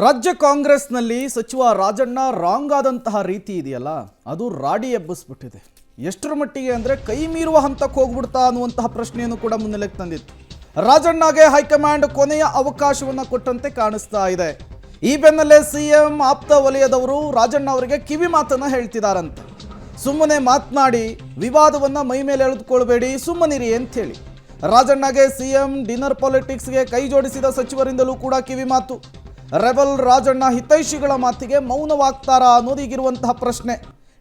ರಾಜ್ಯ ಕಾಂಗ್ರೆಸ್ನಲ್ಲಿ ಸಚಿವ ರಾಜಣ್ಣ ರಾಂಗ್ ಆದಂತಹ ರೀತಿ ಇದೆಯಲ್ಲ, ಅದು ರಾಡಿ ಎಬ್ಬಿಸ್ಬಿಟ್ಟಿದೆ. ಎಷ್ಟರ ಮಟ್ಟಿಗೆ ಅಂದರೆ ಕೈ ಮೀರುವ ಹಂತಕ್ಕೆ ಹೋಗ್ಬಿಡ್ತಾ ಅನ್ನುವಂತಹ ಪ್ರಶ್ನೆಯನ್ನು ಕೂಡ ಮುನ್ನೆಲೆಗೆ ತಂದಿತ್ತು. ರಾಜಣ್ಣಗೆ ಹೈಕಮಾಂಡ್ ಕೊನೆಯ ಅವಕಾಶವನ್ನು ಕೊಟ್ಟಂತೆ ಕಾಣಿಸ್ತಾ ಇದೆ. ಈ ಬೆನ್ನಲ್ಲೇ ಸಿಎಂ ಆಪ್ತ ವಲಯದವರು ರಾಜಣ್ಣ ಅವರಿಗೆ ಕಿವಿ ಮಾತನ್ನು ಹೇಳ್ತಿದಾರಂತೆ. ಸುಮ್ಮನೆ ಮಾತನಾಡಿ ವಿವಾದವನ್ನು ಮೈ ಮೇಲೆ ಎಳೆದುಕೊಳ್ಬೇಡಿ, ಸುಮ್ಮನಿರಿ ಅಂಥೇಳಿ ರಾಜಣ್ಣಗೆ ಸಿಎಂ ಡಿನ್ನರ್ ಪಾಲಿಟಿಕ್ಸ್ಗೆ ಕೈ ಜೋಡಿಸಿದ ಸಚಿವರಿಂದಲೂ ಕೂಡ ಕಿವಿ ಮಾತು. ರೆಬಲ್ ರಾಜಣ್ಣ ಹಿತೈಷಿಗಳ ಮಾತಿಗೆ ಮೌನವಾಗ್ತಾರಾ ಅನ್ನೋದೀಗಿರುವಂತಹ ಪ್ರಶ್ನೆ.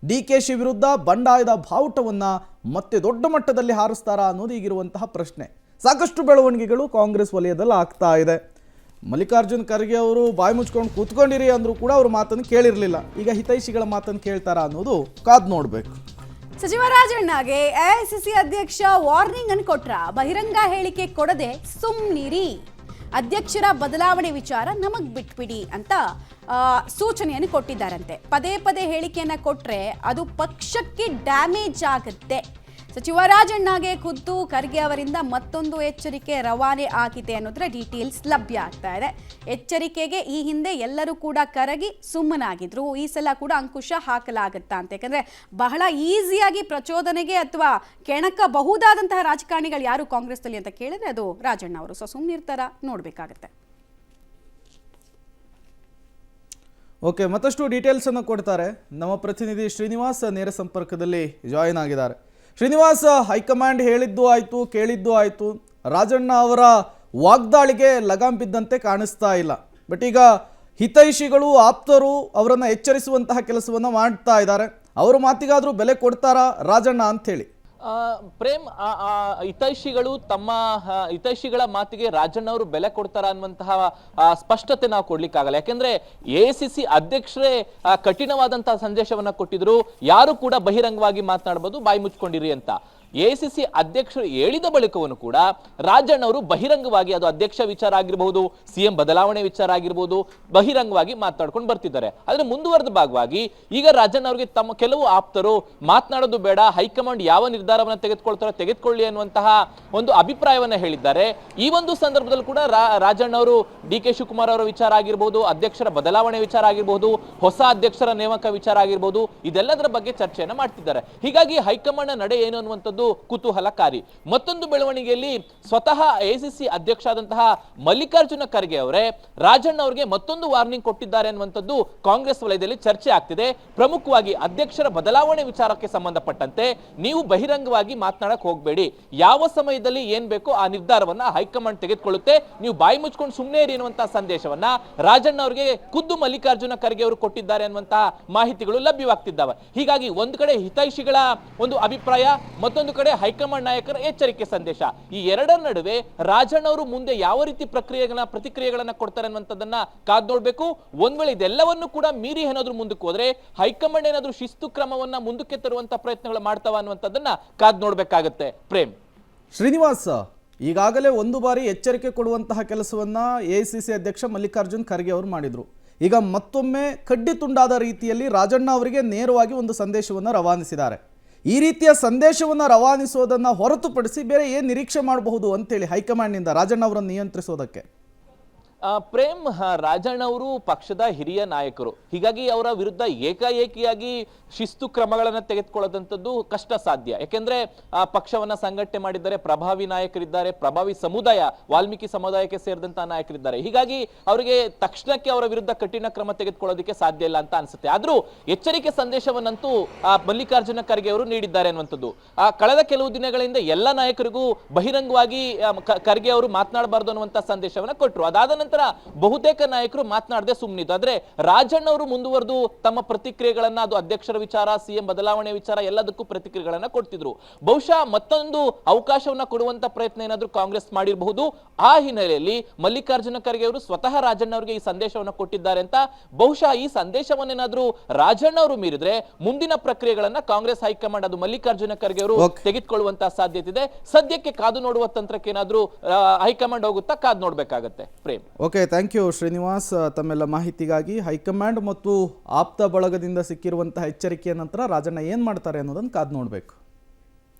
ಡಿಕೆಶಿ ವಿರುದ್ಧ ಬಂಡಾಯದ ಬಾವುಟವನ್ನು ಮತ್ತೆ ದೊಡ್ಡ ಮಟ್ಟದಲ್ಲಿ ಹಾರಿಸ್ತಾರಾ ಅನ್ನೋದೀಗಿರುವಂತಹ ಪ್ರಶ್ನೆ. ಸಾಕಷ್ಟು ಬೆಳವಣಿಗೆಗಳು ಕಾಂಗ್ರೆಸ್ ವಲಯದಲ್ಲಿ ಆಗ್ತಾ ಇದೆ. ಮಲ್ಲಿಕಾರ್ಜುನ್ ಖರ್ಗೆ ಅವರು ಬಾಯಿ ಮುಚ್ಕೊಂಡು ಕೂತ್ಕೊಂಡಿರಿ ಅಂದರೂ ಕೂಡ ಅವ್ರ ಮಾತನ್ನು ಕೇಳಿರಲಿಲ್ಲ. ಈಗ ಹಿತೈಷಿಗಳ ಮಾತನ್ನು ಕೇಳ್ತಾರಾ ಅನ್ನೋದು ಕಾದು ನೋಡಬೇಕು. ಸಚಿವ ರಾಜಣ್ಣಗೆ ಎಐಸಿಸಿ ಅಧ್ಯಕ್ಷ ವಾರ್ನಿಂಗ್ ಅನ್ನು ಕೊಟ್ರ. ಬಹಿರಂಗ ಹೇಳಿಕೆ ಕೊಡದೆ ಸುಮ್ನಿರಿ, ಅಧ್ಯಕ್ಷರ ಬದಲಾವಣೆ ವಿಚಾರ ನಮಗ್ ಬಿಟ್ಬಿಡಿ ಅಂತ ಸೂಚನೆಯನ್ನು ಕೊಟ್ಟಿದ್ದಾರಂತೆ. ಪದೇ ಪದೇ ಹೇಳಿಕೆಯನ್ನ ಕೊಟ್ರೆ ಅದು ಪಕ್ಷಕ್ಕೆ ಡ್ಯಾಮೇಜ್ ಆಗುತ್ತೆ. ಸಚಿವ ರಾಜಣ್ಣಗೆ ಖುದ್ದು ಖರ್ಗೆ ಅವರಿಂದ ಮತ್ತೊಂದು ಎಚ್ಚರಿಕೆ ರವಾನೆ ಆಗಿದೆ ಅನ್ನೋದ್ರ ಡೀಟೇಲ್ಸ್ ಲಭ್ಯ ಆಗ್ತಾ ಇದೆ. ಎಚ್ಚರಿಕೆಗೆ ಈ ಹಿಂದೆ ಎಲ್ಲರೂ ಕೂಡ ಕರಗಿ ಸುಮ್ಮನಾಗಿದ್ರು. ಈ ಸಲ ಕೂಡ ಅಂಕುಶ ಹಾಕಲಾಗುತ್ತಾ ಅಂತ. ಯಾಕಂದ್ರೆ ಬಹಳ ಈಸಿಯಾಗಿ ಪ್ರಚೋದನೆಗೆ ಅಥವಾ ಕೆಣಕಬಹುದಾದಂತಹ ರಾಜಕಾರಣಿಗಳು ಯಾರು ಕಾಂಗ್ರೆಸ್ನಲ್ಲಿ ಅಂತ ಕೇಳಿದ್ರೆ ಅದು ರಾಜಣ್ಣ ಅವರು. ಸೊ ಸುಮ್ಮನಿರ್ತಾರ, ನೋಡ್ಬೇಕಾಗತ್ತೆ. ಓಕೆ, ಮತ್ತಷ್ಟು ಡೀಟೇಲ್ಸ್ ಅನ್ನು ಕೊಡ್ತಾರೆ ನಮ್ಮ ಪ್ರತಿನಿಧಿ ಶ್ರೀನಿವಾಸ್ ನೇರ ಸಂಪರ್ಕದಲ್ಲಿ ಜಾಯಿನ್ ಆಗಿದ್ದಾರೆ. ಶ್ರೀನಿವಾಸ್, ಹೈಕಮಾಂಡ್ ಹೇಳಿದ್ದು ಆಯಿತು, ಕೇಳಿದ್ದು ಆಯಿತು, ರಾಜಣ್ಣ ಅವರ ವಾಗ್ದಾಳಿಗೆ ಲಗಾಮ್ ಬಿದ್ದಂತೆ ಕಾಣಿಸ್ತಾ ಇಲ್ಲ. ಬಟ್ ಈಗ ಹಿತೈಷಿಗಳು ಆಪ್ತರು ಅವರನ್ನು ಎಚ್ಚರಿಸುವಂತಹ ಕೆಲಸವನ್ನು ಮಾಡ್ತಾ ಇದ್ದಾರೆ. ಅವರ ಮಾತಿಗಾದರೂ ಬೆಲೆ ಕೊಡ್ತಾರಾ ರಾಜಣ್ಣ ಅಂಥೇಳಿ? ಪ್ರೇಮ್, ಹಿತೈಷಿಗಳು ತಮ್ಮ ಹಿತೈಷಿಗಳ ಮಾತಿಗೆ ರಾಜಣ್ಣ ಅವರು ಬೆಲೆ ಕೊಡ್ತಾರ ಅನ್ನುವಂತಹ ಸ್ಪಷ್ಟತೆ ನಾವು ಕೊಡ್ಲಿಕ್ಕಾಗಲ್ಲ. ಯಾಕೆಂದ್ರೆ ಎಐಸಿಸಿ ಅಧ್ಯಕ್ಷರೇ ಕಠಿಣವಾದಂತಹ ಸಂದೇಶವನ್ನ ಕೊಟ್ಟಿದ್ರು. ಯಾರು ಕೂಡ ಬಹಿರಂಗವಾಗಿ ಮಾತನಾಡಬಹುದು, ಬಾಯಿ ಮುಚ್ಕೊಂಡಿರಿ ಅಂತ. ಎಐಸಿಸಿ ಅಧ್ಯಕ್ಷರು ಹೇಳಿದ ಬಳಿಕವನ್ನು ಕೂಡ ರಾಜಣ್ಣ ಅವರು ಬಹಿರಂಗವಾಗಿ, ಅದು ಅಧ್ಯಕ್ಷ ವಿಚಾರ ಆಗಿರಬಹುದು, ಸಿಎಂ ಬದಲಾವಣೆ ವಿಚಾರ ಆಗಿರಬಹುದು, ಬಹಿರಂಗವಾಗಿ ಮಾತನಾಡ್ಕೊಂಡು ಬರ್ತಿದ್ದಾರೆ. ಆದ್ರೆ ಮುಂದುವರೆದ ಭಾಗವಾಗಿ ಈಗ ರಾಜಣ್ಣ ಅವರಿಗೆ ತಮ್ಮ ಕೆಲವು ಆಪ್ತರು ಮಾತನಾಡೋದು ಬೇಡ, ಹೈಕಮಾಂಡ್ ಯಾವ ನಿರ್ಧಾರವನ್ನು ತೆಗೆದುಕೊಳ್ತಾರೋ ತೆಗೆದುಕೊಳ್ಳಿ ಅನ್ನುವಂತಹ ಒಂದು ಅಭಿಪ್ರಾಯವನ್ನ ಹೇಳಿದ್ದಾರೆ. ಈ ಒಂದು ಸಂದರ್ಭದಲ್ಲಿ ಕೂಡ ರಾಜಣ್ಣ ಅವರು ಡಿಕೆ ಶಿವಕುಮಾರ್ ಅವರ ವಿಚಾರ ಆಗಿರಬಹುದು, ಅಧ್ಯಕ್ಷರ ಬದಲಾವಣೆ ವಿಚಾರ ಆಗಿರಬಹುದು, ಹೊಸ ಅಧ್ಯಕ್ಷರ ನೇಮಕ ವಿಚಾರ ಆಗಿರಬಹುದು, ಇದೆಲ್ಲದರ ಬಗ್ಗೆ ಚರ್ಚೆಯನ್ನ ಮಾಡ್ತಿದ್ದಾರೆ. ಹೀಗಾಗಿ ಹೈಕಮಾಂಡ್ ನಡೆ ಏನು ಅನ್ನುವಂಥದ್ದು ಕುತೂಹಲಕಾರಿ. ಮತ್ತೊಂದು ಬೆಳವಣಿಗೆಯಲ್ಲಿ ಸ್ವತಃ ಎಐಸಿಸಿ ಅಧ್ಯಕ್ಷ ಆದಂತಹ ಮಲ್ಲಿಕಾರ್ಜುನ ಖರ್ಗೆ ಅವರೇ ರಾಜಣ್ಣ ಅವರಿಗೆ ಮತ್ತೊಂದು ವಾರ್ನಿಂಗ್ ಕೊಟ್ಟಿದ್ದಾರೆ ಅನ್ನುವಂಥದ್ದು ಕಾಂಗ್ರೆಸ್ ವಲಯದಲ್ಲಿ ಚರ್ಚೆ ಆಗ್ತಿದೆ. ಪ್ರಮುಖವಾಗಿ ಅಧ್ಯಕ್ಷರ ಬದಲಾವಣೆ ವಿಚಾರಕ್ಕೆ ಸಂಬಂಧಪಟ್ಟಂತೆ ನೀವು ಬಹಿರಂಗವಾಗಿ ಮಾತನಾಡಕ್ ಹೋಗಬೇಡಿ, ಯಾವ ಸಮಯದಲ್ಲಿ ಏನ್ ಬೇಕೋ ಆ ನಿರ್ಧಾರವನ್ನ ಹೈಕಮಾಂಡ್ ತೆಗೆದುಕೊಳ್ಳುತ್ತೆ, ನೀವು ಬಾಯಿ ಮುಚ್ಕೊಂಡು ಸುಮ್ಮನೆ ಇರಿ ಅನ್ನುವಂತಹ ಸಂದೇಶವನ್ನ ರಾಜಣ್ಣ ಅವರಿಗೆ ಖುದ್ದು ಮಲ್ಲಿಕಾರ್ಜುನ ಖರ್ಗೆ ಅವರು ಕೊಟ್ಟಿದ್ದಾರೆ ಅನ್ನುವಂತಹ ಮಾಹಿತಿಗಳು ಲಭ್ಯವಾಗ್ತಿದ್ದಾವೆ. ಹೀಗಾಗಿ ಒಂದು ಕಡೆ ಹಿತೈಷಿಗಳ ಒಂದು ಅಭಿಪ್ರಾಯ, ಮತ್ತೊಂದು ಕಡೆ ಹೈಕಮಾಂಡ್ ನಾಯಕರ ಎಚ್ಚರಿಕೆ ಸಂದೇಶ. ಈ ಎರಡರ ನಡುವೆ ರಾಜಣ್ಣ ಅವರು ಮುಂದೆ ಯಾವ ರೀತಿ ಪ್ರತಿಕ್ರಿಯೆಗಳನ್ನ ಕೊಡ್ತಾರೆ ಅನ್ನುವಂಥದ್ದನ್ನ ಕಾದ್ ನೋಡ್ಬೇಕು. ಒಂದ್ ವೇಳೆ ಇದೆಲ್ಲವನ್ನು ಕೂಡ ಮೀರಿ ಏನಾದ್ರೂ ಮುಂದಕ್ಕೆ ಹೋದ್ರೆ ಹೈಕಮಾಂಡ್ ಏನಾದ್ರೂ ಶಿಸ್ತು ಕ್ರಮವನ್ನ ಮುಂದಕ್ಕೆ ತರುವಂತ ಪ್ರಯತ್ನಗಳು ಮಾಡ್ತಾವ ಅನ್ನುವಂಥದ್ದನ್ನ ಕಾದ್ ನೋಡ್ಬೇಕಾಗತ್ತೆ. ಪ್ರೇಮ್, ಶ್ರೀನಿವಾಸ್, ಈಗಾಗಲೇ ಒಂದು ಬಾರಿ ಎಚ್ಚರಿಕೆ ಕೊಡುವಂತಹ ಕೆಲಸವನ್ನ ಎಐಸಿಸಿ ಅಧ್ಯಕ್ಷ ಮಲ್ಲಿಕಾರ್ಜುನ್ ಖರ್ಗೆ ಅವರು ಮಾಡಿದ್ರು. ಈಗ ಮತ್ತೊಮ್ಮೆ ಕಡ್ಡಿ ತುಂಡಾದ ರೀತಿಯಲ್ಲಿ ರಾಜಣ್ಣ ಅವರಿಗೆ ನೇರವಾಗಿ ಒಂದು ಸಂದೇಶವನ್ನು ರವಾನಿಸಿದ್ದಾರೆ. ಈ ರೀತಿಯ ಸಂದೇಶವನ್ನು ರವಾನಿಸೋದನ್ನು ಹೊರತುಪಡಿಸಿ ಬೇರೆ ಏನು ನಿರೀಕ್ಷೆ ಮಾಡಬಹುದು ಅಂತೇಳಿ ಹೈಕಮಾಂಡ್ನಿಂದ ರಾಜಣ್ಣ ಅವರನ್ನು ನಿಯಂತ್ರಿಸೋದಕ್ಕೆ? ಪ್ರೇಮ್, ರಾಜಣ್ಣ ಅವರು ಪಕ್ಷದ ಹಿರಿಯ ನಾಯಕರು. ಹೀಗಾಗಿ ಅವರ ವಿರುದ್ಧ ಏಕಾಏಕಿಯಾಗಿ ಶಿಸ್ತು ಕ್ರಮಗಳನ್ನು ತೆಗೆದುಕೊಳ್ಳೋದಂಥದ್ದು ಕಷ್ಟ ಸಾಧ್ಯ. ಯಾಕೆಂದ್ರೆ ಪಕ್ಷವನ್ನ ಸಂಘಟನೆ ಮಾಡಿದ್ದಾರೆ, ಪ್ರಭಾವಿ ನಾಯಕರಿದ್ದಾರೆ, ಪ್ರಭಾವಿ ಸಮುದಾಯ, ವಾಲ್ಮೀಕಿ ಸಮುದಾಯಕ್ಕೆ ಸೇರಿದಂತಹ ನಾಯಕರಿದ್ದಾರೆ. ಹೀಗಾಗಿ ಅವರಿಗೆ ತಕ್ಷಣಕ್ಕೆ ಅವರ ವಿರುದ್ಧ ಕಠಿಣ ಕ್ರಮ ತೆಗೆದುಕೊಳ್ಳೋದಕ್ಕೆ ಸಾಧ್ಯ ಇಲ್ಲ ಅಂತ ಅನ್ಸುತ್ತೆ. ಆದ್ರೂ ಎಚ್ಚರಿಕೆ ಸಂದೇಶವನ್ನಂತೂ ಮಲ್ಲಿಕಾರ್ಜುನ ಖರ್ಗೆ ಅವರು ನೀಡಿದ್ದಾರೆ ಅನ್ನುವಂಥದ್ದು. ಕಳೆದ ಕೆಲವು ದಿನಗಳಿಂದ ಎಲ್ಲ ನಾಯಕರಿಗೂ ಬಹಿರಂಗವಾಗಿ ಖರ್ಗೆ ಅವರು ಮಾತನಾಡಬಾರದು ಅನ್ನುವಂಥ ಸಂದೇಶವನ್ನ ಕೊಟ್ಟರು. ಅದಾದ ನಂತರ ಬಹುತೇಕ ನಾಯಕರು ಮಾತನಾಡದೆ ಸುಮ್ಮನಿದ್ದು. ಆದ್ರೆ ರಾಜಣ್ಣ ಅವರು ಮುಂದುವರೆದು ತಮ್ಮ ಪ್ರತಿಕ್ರಿಯೆಗಳನ್ನ, ಅದು ಅಧ್ಯಕ್ಷರ ವಿಚಾರ, ಸಿಎಂ ಬದಲಾವಣೆ ವಿಚಾರ, ಎಲ್ಲದಕ್ಕೂ ಪ್ರತಿಕ್ರಿಯೆಗಳನ್ನ ಕೊಡ್ತಿದ್ರು. ಬಹುಶಃ ಮತ್ತೊಂದು ಅವಕಾಶವನ್ನ ಕೊಡುವಂತ ಪ್ರಯತ್ನ ಏನಾದ್ರೂ ಕಾಂಗ್ರೆಸ್ ಮಾಡಿರಬಹುದು. ಆ ಹಿನ್ನೆಲೆಯಲ್ಲಿ ಮಲ್ಲಿಕಾರ್ಜುನ ಖರ್ಗೆ ಅವರು ಸ್ವತಃ ರಾಜಣ್ಣ ಅವರಿಗೆ ಈ ಸಂದೇಶವನ್ನು ಕೊಟ್ಟಿದ್ದಾರೆ ಅಂತ. ಬಹುಶಃ ಈ ಸಂದೇಶವನ್ನೇನಾದ್ರೂ ರಾಜಣ್ಣ ಅವರು ಮೀರಿದ್ರೆ ಮುಂದಿನ ಪ್ರಕ್ರಿಯೆಗಳನ್ನ ಕಾಂಗ್ರೆಸ್ ಹೈಕಮಾಂಡ್, ಅದು ಮಲ್ಲಿಕಾರ್ಜುನ ಖರ್ಗೆ ಅವರು ತೆಗೆದುಕೊಳ್ಳುವಂತಹ ಸಾಧ್ಯತೆ ಇದೆ. ಸದ್ಯಕ್ಕೆ ಕಾದು ನೋಡುವ ತಂತ್ರಕ್ಕೆ ಏನಾದ್ರೂ ಹೈಕಮಾಂಡ್ ಹೋಗುತ್ತಾ ಕಾದು ನೋಡ್ಬೇಕಾಗತ್ತೆ. Prem, okay, thank you Srinivas ತಮ್ಮೆಲ್ಲ ಮಾಹಿತಿಗಾಗಿ. ಹೈಕಮಾಂಡ್ ಮತ್ತು ಆಪ್ತ ಬಳಗದಿಂದ ಸಿಕ್ಕಿರುವಂತಹ ಎಚ್ಚರಿಕೆಯ ನಂತರ ರಾಜಣ್ಣ ಏನು ಮಾಡ್ತಾರೆ ಅನ್ನೋದನ್ನು ಕಾದು ನೋಡಬೇಕು.